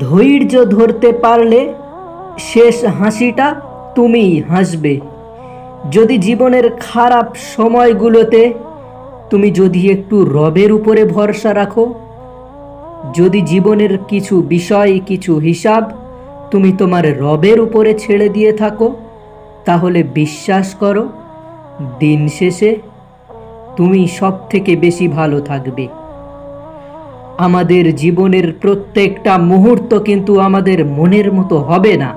ধৈর্য ধরতে পারলে শেষ হাসিটা তুমিই হাসবে। যদি জীবনের খারাপ সময়গুলোতে তুমি যদি একটু রবের উপরে ভরসা রাখো, যদি জীবনের কিছু বিষয় কিছু হিসাব তুমি তোমার রবের উপরে ছেড়ে দিয়ে থাকো, তাহলে বিশ্বাস করো দিন শেষে তুমি সব থেকে বেশি ভালো থাকবে। আমাদের জীবনের প্রত্যেকটা মুহূর্ত কিন্তু আমাদের মনের মতো হবে না।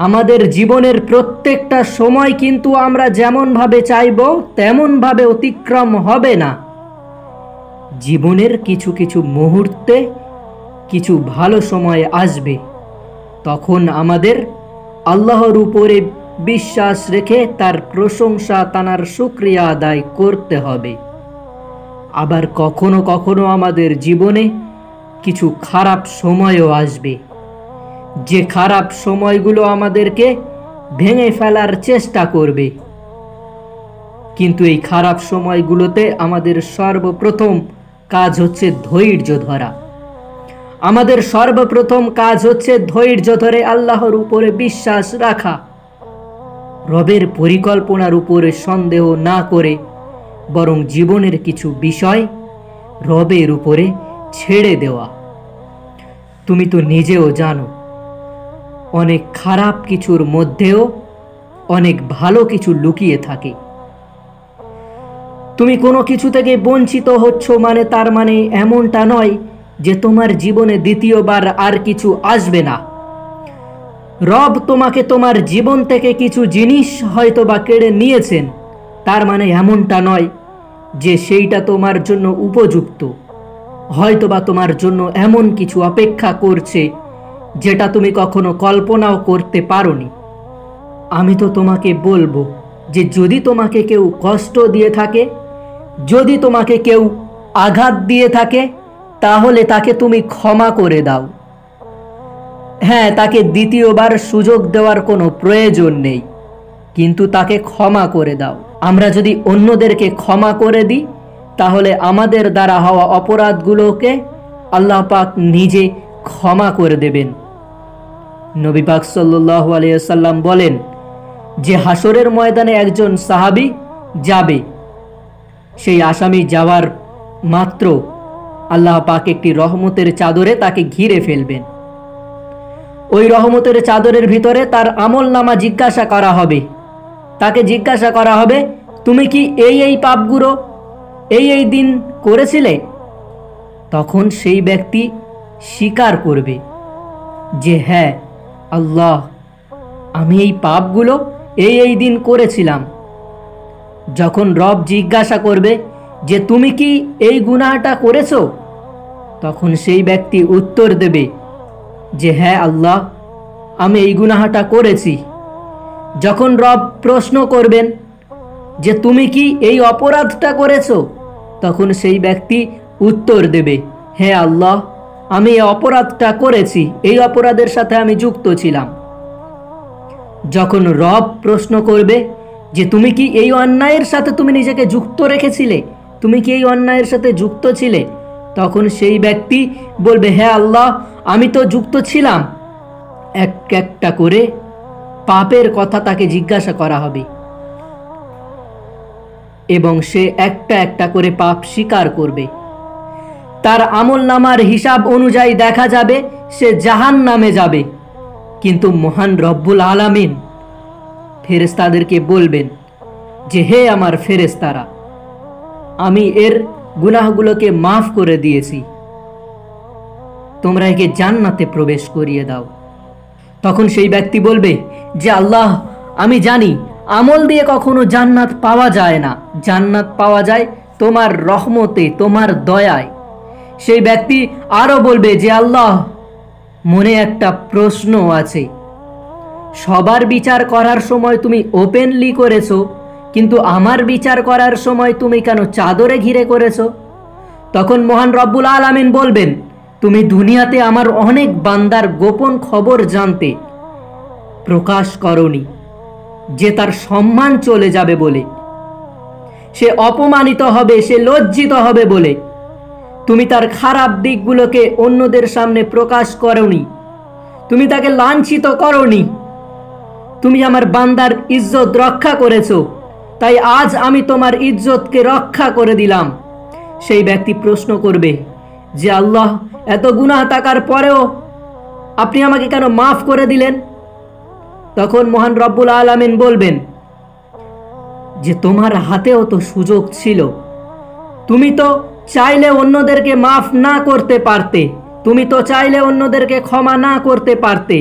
আমাদের জীবনের প্রত্যেকটা সময় কিন্তু আমরা যেমনভাবে চাইব তেমনভাবে অতিক্রম হবে না। জীবনের কিছু কিছু মুহূর্তে কিছু ভালো সময় আসবে, তখন আমাদের আল্লাহর উপরে বিশ্বাস রেখে তার প্রশংসা তার শুকরিয়া আদায় করতে হবে। আবার কখনো কখনো আমাদের জীবনে কিছু খারাপ সময়ও আসবে, যে খারাপ সময়গুলো আমাদেরকে ভেঙে ফেলার চেষ্টা করবে। কিন্তু এই খারাপ সময়গুলোতে আমাদের সর্বপ্রথম কাজ হচ্ছে ধৈর্য ধরা। আমাদের সর্বপ্রথম কাজ হচ্ছে ধৈর্য ধরে আল্লাহর উপরে বিশ্বাস রাখা, রবের পরিকল্পনার উপরে সন্দেহ না করে বরং জীবনের কিছু বিষয় রবের উপরে ছেড়ে দেওয়া। তুমি তো নিজেও জানো, অনেক খারাপ কিছুর মধ্যেও অনেক ভালো কিছু লুকিয়ে থাকে। তুমি কোনো কিছু থেকে বঞ্চিত হচ্ছ মানে তার মানে এমনটা নয় যে তোমার জীবনে দ্বিতীয়বার আর কিছু আসবে না। রব তোমাকে তোমার জীবন থেকে কিছু জিনিস হয়তো বা কেড়ে নিয়েছেন, তার মানে এমনটা নয় যে সেইটা তোমার জন্য উপযুক্ত। হয়তো বা তোমার জন্য এমন কিছু অপেক্ষা করছে যেটা তুমি কখনো কল্পনাও করতে পারোনি। আমি তো তোমাকে বলবো যে যদি তোমাকে কেউ কষ্ট দিয়ে থাকে, যদি তোমাকে কেউ আঘাত দিয়ে থাকে, তাহলে তাকে তুমি ক্ষমা করে দাও। হ্যাঁ, তাকে দ্বিতীয়বার সুযোগ দেওয়ার কোনো প্রয়োজন নেই, কিন্তু তাকে ক্ষমা করে দাও। আমরা যদি অন্যদেরকে ক্ষমা করে দিই, তাহলে আমাদের দ্বারা হওয়া অপরাধগুলোকে আল্লাহ পাক নিজে ক্ষমা করে দেবেন। নবী পাক সাল্লাল্লাহু আলাইহি ওয়াসাল্লাম বলেন যে হাসরের ময়দানে একজন সাহাবী যাবে, সেই আসামি যাওয়ার মাত্র আল্লাহ পাক একটি রহমতের চাদরে তাকে ঘিরে ফেলবেন। ওই রহমতের চাদরের ভিতরে তার আমলনামা জিজ্ঞাসা করা হবে। তাকে জিজ্ঞাসা করা হবে, তুমি কি এই পাপগুলো এই দিন করেছিলে? তখন সেই ব্যক্তি স্বীকার করবে যে হ্যাঁ আল্লাহ, আমি এই পাপগুলো এই দিন করেছিলাম। যখন রব জিজ্ঞাসা করবে যে তুমি কি এই গুনাহটা করেছো, তখন সেই ব্যক্তি উত্তর দেবে যে হ্যাঁ আল্লাহ, আমি এই গুনাহটা করেছি। যখন রব প্রশ্ন করবেন যে তুমি কি এই অপরাধটা করেছো, তখন সেই ব্যক্তি উত্তর দেবে হ্যাঁ আল্লাহ, আমি এই অপরাধটা করেছি, এই অপরাধের সাথে আমি যুক্ত ছিলাম। যখন রব প্রশ্ন করবে যে তুমি কি এই অন্যায়ের সাথে তুমি নিজেকে যুক্ত রেখেছিলে, তুমি কি এই অন্যায়ের সাথে যুক্ত ছিলে, তখন সেই ব্যক্তি বলবে হ্যাঁ আল্লাহ, আমি তো যুক্ত ছিলাম। এক একটা করে পাপের কথা তাকে জিজ্ঞাসা করা হবে এবং সে একটা একটা করে পাপ স্বীকার করবে। তার আমলনামার হিসাব অনুযায়ী দেখা যাবে সে জাহান্নামে যাবে। কিন্তু মহান রব্বুল আলামিন ফেরেশতাদেরকে বলবেন যে হে আমার ফেরেশতারা, আমি এর গুনাহগুলোকে মাফ করে দিয়েছি, তোমরা একে জান্নাতে প্রবেশ করিয়ে দাও। তখন সেই ব্যক্তি বলবে যে আল্লাহ, আমি জানি আমল দিয়ে কখনো জান্নাত পাওয়া যায় না, জান্নাত পাওয়া যায় তোমার রহমতে, তোমার দয়ায়। সেই ব্যক্তি আরো বলবে যে আল্লাহ, মনে একটা প্রশ্ন আছে, সবার বিচার করার সময় তুমি ওপেনলি করেছো, কিন্তু আমার বিচার করার সময় তুমি কেন চাদরে ঘিরে করেছো? তখন মহান রব্বুল আলামিন বলবেন, তুমি দুনিয়াতে আমার অনেক বান্দার গোপন খবর জানতে, প্রকাশ করনি, যে তার সম্মান চলে যাবে বলে, সে অপমানিত হবে, সে লজ্জিত হবে বলে। তুমি তার খারাপ দিকগুলোকে অন্যদের সামনে প্রকাশ করোনি, তুমি তাকে লাঞ্ছিত করোনি, তুমি আমার বান্দার ইজ্জত রক্ষা করেছো, তাই আজ আমি তোমার ইজ্জতকে রক্ষা করে দিলাম। সেই ব্যক্তি প্রশ্ন করবে যে আল্লাহ, এত গুনাহ থাকার পরেও আপনি আমাকে কেন মাফ করে দিলেন? তখন মহান রব্বুল আলামিন বলবেন যে তোমার হাতেও তো সুযোগ ছিল, তুমি তো চাইলে অন্যদেরকে মাফ না করতে পারতে, তুমি তো চাইলে অন্যদেরকে ক্ষমা না করতে পারতে,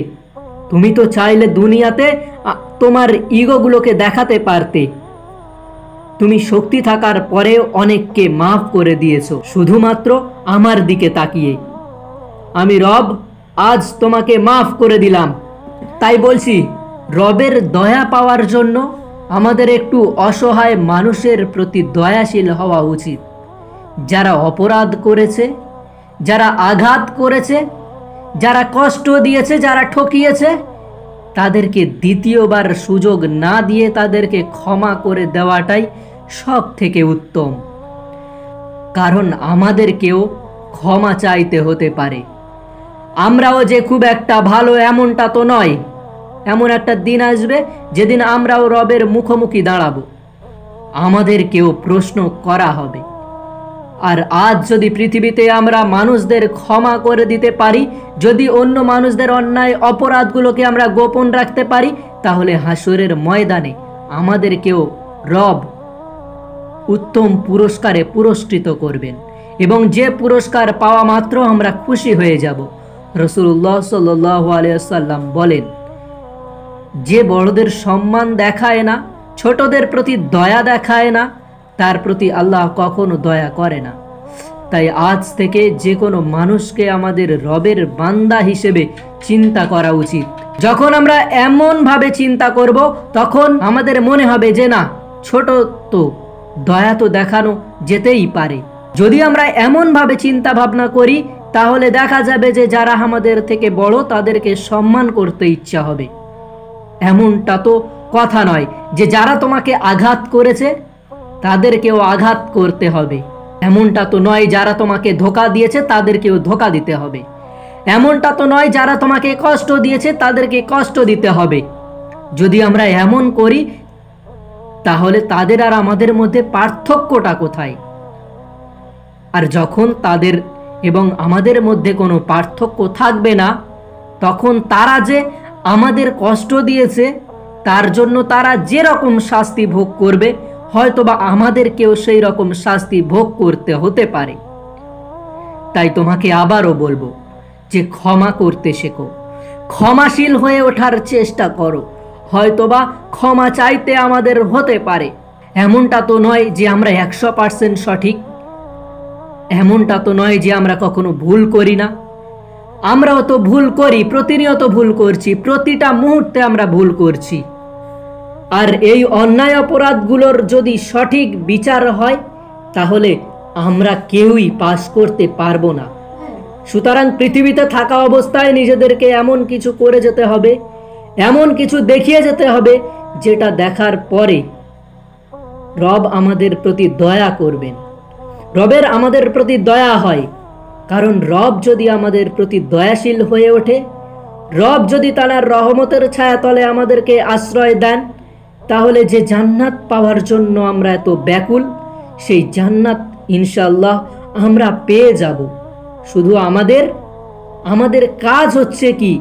তুমি তো চাইলে দুনিয়াতে তোমার ইগোগুলোকে দেখাতে পারতে। তুমি শক্তি থাকার পরেও অনেককে মাফ করে দিয়েছো শুধুমাত্র আমার দিকে তাকিয়ে। আমি রব আজ তোমাকে মাফ করে দিলাম। তাই বলছি, রবের দয়া পাওয়ার জন্য আমাদের একটু অসহায় মানুষের প্রতি দয়াশীল হওয়া উচিত। যারা অপরাধ করেছে, যারা আঘাত করেছে, যারা কষ্ট দিয়েছে, যারা ঠকিয়েছে, তাদেরকে দ্বিতীয়বার সুযোগ না দিয়ে তাদেরকে ক্ষমা করে দেওয়াটাই সব থেকে উত্তম। কারণ আমাদেরকেও ক্ষমা চাইতে হতে পারে। আমরাও যে খুব একটা ভালো এমনটা তো নয়। এমন একটা দিন আসবে যেদিন আমরাও রবের মুখোমুখি দাঁড়াবো, আমাদেরকেও প্রশ্ন করা হবে। আর আজ যদি পৃথিবীতে আমরা মানুষদের ক্ষমা করে দিতে পারি, যদি অন্য মানুষদের অন্যায় অপরাধগুলোকে আমরা গোপন রাখতে পারি, তাহলে হাসরের ময়দানে আমাদেরকেও রব উত্তম পুরস্কারে পুরস্কৃত করবেন, এবং যে পুরস্কার পাওয়া মাত্র আমরা খুশি হয়ে যাব। রাসূলুল্লাহ সাল্লাল্লাহু আলাইহি ওয়াসাল্লাম বলেন, যে বড়দের সম্মান দেখায় না, ছোটদের প্রতি দয়া দেখায় না, তার প্রতি আল্লাহ কখনো দয়া করে না। তাই আজ থেকে যে কোনো মানুষকে আমাদের রবের বান্দা হিসেবে চিন্তা করা উচিত। যখন আমরা এমনভাবে চিন্তা করব, তখন আমাদের মনে হবে যে না, ছোট তো, দয়া তো দেখানো যেতেই পারে। যদি আমরা এমনভাবে চিন্তা ভাবনা করি, তাহলে দেখা যাবে যে যারা আমাদের থেকে বড় তাদেরকে সম্মান করতে ইচ্ছা হবে। এমনটা তো কথা নয় যে যারা তোমাকে আঘাত করেছে তাদেরকেও আঘাত করতে হবে। এমনটা তো নয় যারা তোমাকে ধোঁকা দিয়েছে তাদেরকেও ধোঁকা দিতে হবে। এমনটা তো নয় যারা তোমাকে কষ্ট দিয়েছে তাদেরকে কষ্ট দিতে হবে। যদি আমরা এমন করি, তাহলে তাদের আর আমাদের মধ্যে পার্থক্যটা কোথায়? আর যখন তাদের এবং আমাদের মধ্যে কোনো পার্থক্য থাকবে না, তখন তারা যে আমাদের কষ্ট দিয়েছে তার জন্য তারা যেরকম শাস্তি ভোগ করবে, হয়তোবা আমাদেরকেও সেই রকম শাস্তি ভোগ করতে হতে পারে। তাই তোমাকে আবারও বলবো যে ক্ষমা করতে শেখো, ক্ষমাশীল হয়ে ওঠার চেষ্টা করো। হয়তোবা ক্ষমা চাইতে আমাদের হতে পারে। এমনটা তো নয় যে আমরা 100% সঠিক, এমনটা তো নয় যে আমরা কখনো ভুল করি না। আমরাও তো ভুল করি, প্রতিনিয়ত ভুল করছি, প্রতিটা মুহূর্তে আমরা ভুল করছি। আর এই অন্যায় অপরাধগুলোর যদি সঠিক বিচার হয়, তাহলে আমরা কেউই পাস করতে পারবো না। সুতরাং পৃথিবীতে থাকা অবস্থায় নিজেদেরকে এমন কিছু করে যেতে হবে, এমন কিছু দেখিয়ে যেতে হবে, যেটা দেখার পরে রব আমাদের প্রতি দয়া করবেন। রবের আমাদের প্রতি দয়া হয়, কারণ রব যদি আমাদের প্রতি দয়াশীল হয়ে ওঠে, রব যদি তার রহমতের ছায়াতলে আমাদেরকে আশ্রয় দেন, তাহলে যে জান্নাত পাওয়ার জন্য আমরা এত ব্যাকুল, সেই জান্নাত ইনশাআল্লাহ আমরা পেয়ে যাব। শুধু আমাদের কাজ হচ্ছে কি?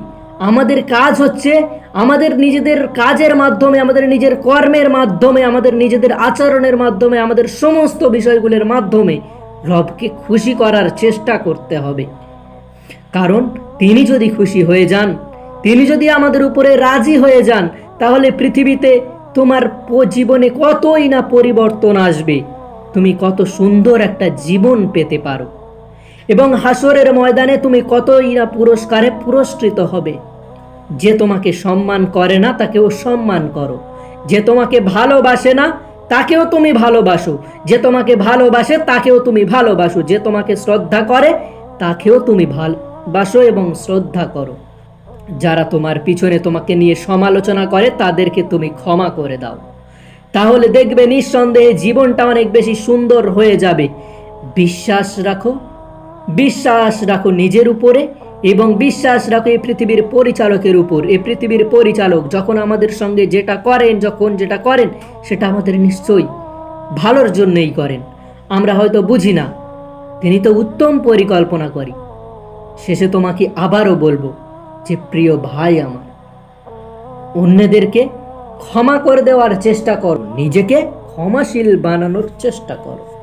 আমাদের কাজ হচ্ছে আমাদের নিজেদের কাজের মাধ্যমে, আমাদের নিজের কর্মের মাধ্যমে, আমাদের নিজেদের আচরণের মাধ্যমে, আমাদের সমস্ত বিষয়গুলোর মাধ্যমে রবকে খুশি করার চেষ্টা করতে হবে। কারণ তিনি যদি খুশি হয়ে যান, তিনি যদি আমাদের উপরে রাজি হয়ে যান, তাহলে পৃথিবীতে তোমার জীবনে কতই না পরিবর্তন আসবে। তুমি কত সুন্দর একটা জীবন পেতে পারো, এবং হাসরের ময়দানে তুমি কতই না পুরস্কারে পুরস্কৃত হবে। যে তোমাকে সম্মান করে না তাকেও সম্মান করো, যে তোমাকে ভালোবাসে না তাকেও তুমি ভালোবাসো, যে তোমাকে ভালোবাসে তাকেও তুমি ভালোবাসো, যে তোমাকে শ্রদ্ধা করে তাকেও তুমি ভালোবাসো এবং শ্রদ্ধা করো। যারা তোমার পিছনে তোমাকে নিয়ে সমালোচনা করে তাদেরকে তুমি ক্ষমা করে দাও। তাহলে দেখবে নিঃসন্দেহে জীবনটা অনেক বেশি সুন্দর হয়ে যাবে। বিশ্বাস রাখো, বিশ্বাস রাখো নিজের উপরে এবং বিশ্বাস রাখো এই পৃথিবীর পরিচালকের উপর। এই পৃথিবীর পরিচালক যখন আমাদের সঙ্গে যেটা করেন, যখন যেটা করেন, সেটা আমাদের নিশ্চয়ই ভালোর জন্যই করেন। আমরা হয়তো বুঝি না, তিনি তো উত্তম পরিকল্পনা করি। শেষে তোমাকে আবারও বলবো যে প্রিয় ভাই আমার, অন্যদেরকে ক্ষমা করে দেওয়ার চেষ্টা করো, নিজেকে ক্ষমাশীল বানানোর চেষ্টা করো।